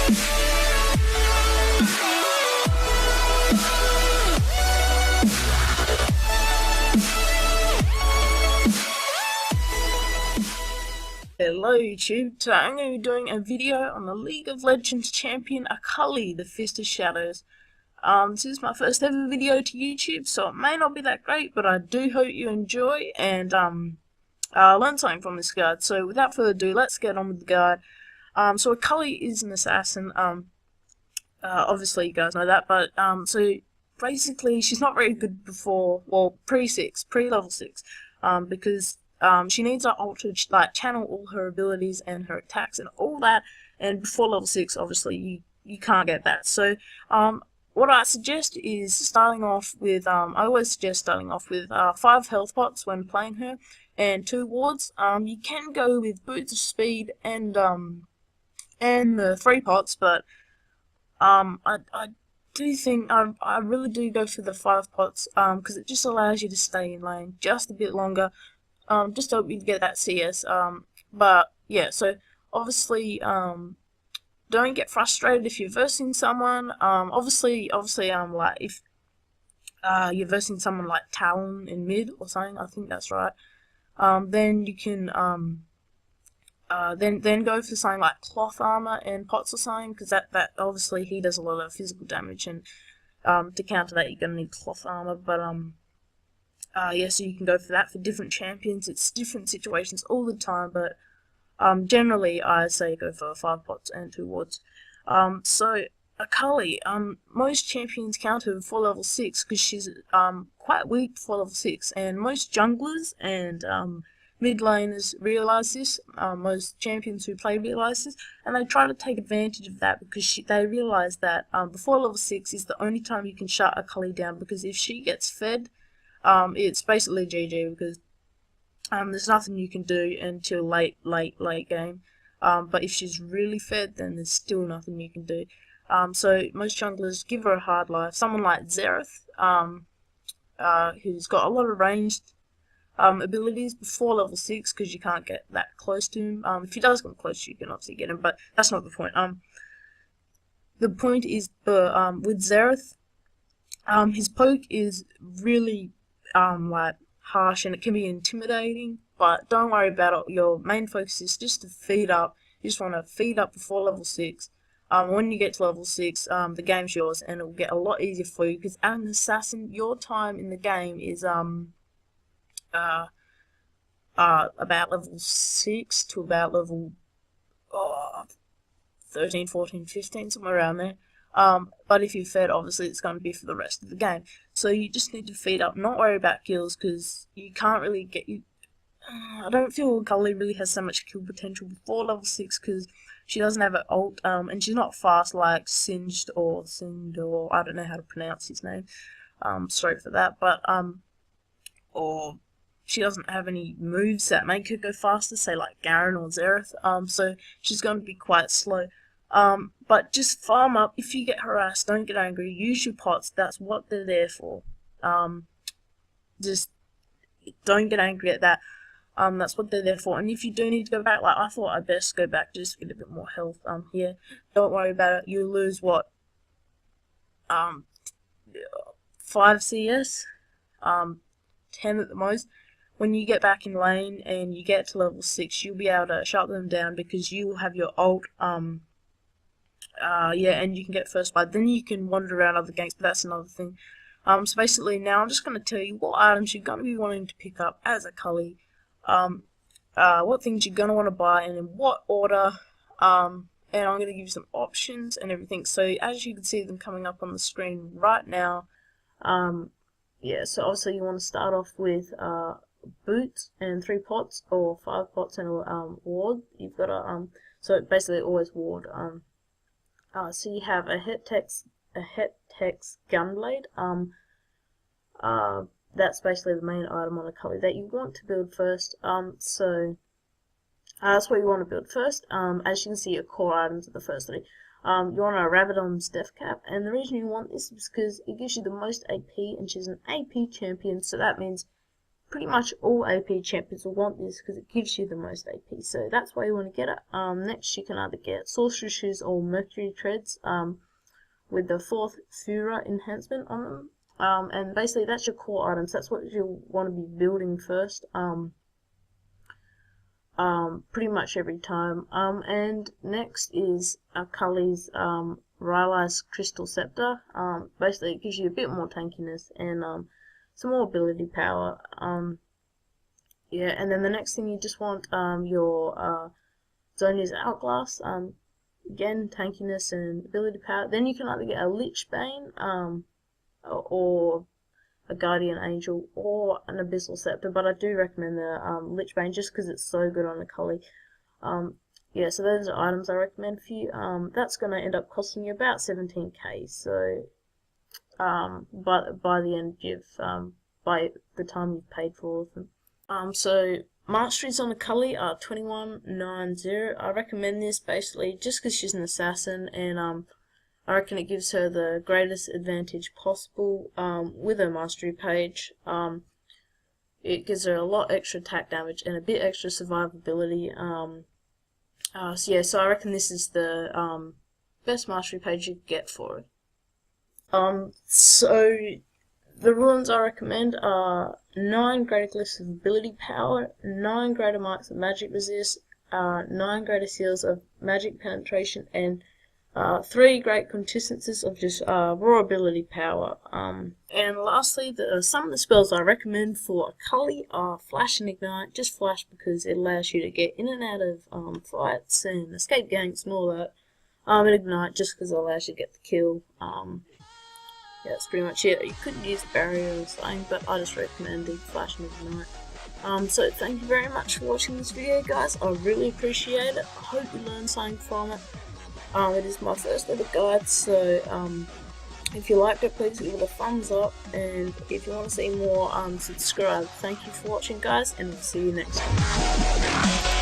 Hello YouTube, today I'm going to be doing a video on the League of Legends champion Akali, the Fist of Shadows. This is my first ever video to YouTube, so it may not be that great, but I do hope you enjoy and learn something from this guide. So without further ado, let's get on with the guide. So Akali is an assassin, obviously you guys know that, but so basically she's not very good before, well, pre-level 6, because she needs her ult to like channel all her abilities and her attacks and all that, and before level 6 obviously you can't get that. So what I suggest is starting off with, I always suggest starting off with 5 health pots when playing her and 2 wards. You can go with boots of speed and the 3 pots, but I do think I really do go for the 5 pots because it just allows you to stay in lane just a bit longer. Just hope you get that CS. But yeah, so obviously don't get frustrated if you're versing someone. Obviously like if you're versing someone like Talon in mid or something, I think that's right. Then you can then go for something like cloth armor and pots or something, because that obviously he does a lot of physical damage, and to counter that you're gonna need cloth armor. But yeah, so you can go for that for different champions. It's different situations all the time, but generally I say go for 5 pots and 2 wards. So Akali, most champions counter before level 6 because she's quite weak before level 6, and most junglers and mid laners realise this. Most champions who play realise this, and they try to take advantage of that because they realise that before level 6 is the only time you can shut Akali down, because if she gets fed, it's basically GG, because there's nothing you can do until late game. But if she's really fed, then there's still nothing you can do. So most junglers give her a hard life. Someone like Xerath, who's got a lot of ranged abilities before level 6, because you can't get that close to him. If he does come close, you can obviously get him, but that's not the point. The point is with Xerath, his poke is really like harsh, and it can be intimidating, but don't worry about it. Your main focus is just to feed up. You just want to feed up before level 6. When you get to level 6, the game's yours, and it will get a lot easier for you, because as an assassin, your time in the game is about level 6 to about level 13, 14, 15, somewhere around there. But if you're fed, obviously it's going to be for the rest of the game. So you just need to feed up, not worry about kills, because you can't really get you. I don't feel Akali really has so much kill potential before level 6, because she doesn't have an ult, and she's not fast like Singed, or I don't know how to pronounce his name. Sorry for that, but or she doesn't have any moves that make her go faster, say like Garen or Xerath. So she's going to be quite slow. But just farm up. If you get harassed, don't get angry. Use your pots. That's what they're there for. Just don't get angry at that. That's what they're there for. And if you do need to go back, like I thought I'd best go back just to get a bit more health. Here, don't worry about it. You lose what? 5 CS, 10 at the most. When you get back in lane and you get to level 6, you'll be able to shut them down, because you will have your ult. Yeah, and you can get first blood. Then you can wander around other ganks, but that's another thing. So basically now I'm just going to tell you what items you're going to be wanting to pick up as Akali, what things you're going to want to buy, and in what order, and I'm going to give you some options and everything. So as you can see them coming up on the screen right now, yeah, so obviously you want to start off with boots and 3 pots, or 5 pots and a ward. You've got a so basically always ward. So you have a Hetex Gunblade. That's basically the main item on Akali that you want to build first. So that's what you want to build first. As you can see, your core items are the first 3. You want a Rabadon's Death Cap, and the reason you want this is because it gives you the most AP, and she's an AP champion, so that means pretty much all AP champions will want this because it gives you the most AP, so that's why you want to get it. Next you can either get sorcery shoes or mercury treads with the 4th Fura enhancement on them. And basically that's your core items, that's what you'll want to be building first. Pretty much every time. And next is Akali's Rylai's Crystal Scepter. Basically it gives you a bit more tankiness and some more ability power. Yeah, and then the next thing you just want your Zonia's Outglass. Again, tankiness and ability power. Then you can either get a Lich Bane, or a Guardian Angel, or an Abyssal Scepter, but I do recommend the Lich Bane just because it's so good on Akali. Yeah, so those are items I recommend for you. That's going to end up costing you about 17k, so but by the end by the time you've paid for all of them. So masteries on Akali are 2190. I recommend this basically just because she's an assassin, and I reckon it gives her the greatest advantage possible with her mastery page. It gives her a lot extra attack damage and a bit extra survivability. So yeah, so I reckon this is the best mastery page you could get for it. So the runes I recommend are 9 greater glyphs of ability power, 9 greater marks of magic resist, 9 greater seals of magic penetration, and 3 great quintessences of just raw ability power. And lastly, some of the spells I recommend for Akali are Flash and Ignite. Just Flash because it allows you to get in and out of fights and escape ganks and all that. And Ignite just because it allows you to get the kill. Yeah, that's pretty much it. You could use barrier or something, but I just recommend the Flash and Ignite. So thank you very much for watching this video, guys. I really appreciate it. I hope you learned something from it. It is my first ever guide, so if you liked it, please give it a thumbs up, and if you want to see more, subscribe. Thank you for watching, guys, and we'll see you next time.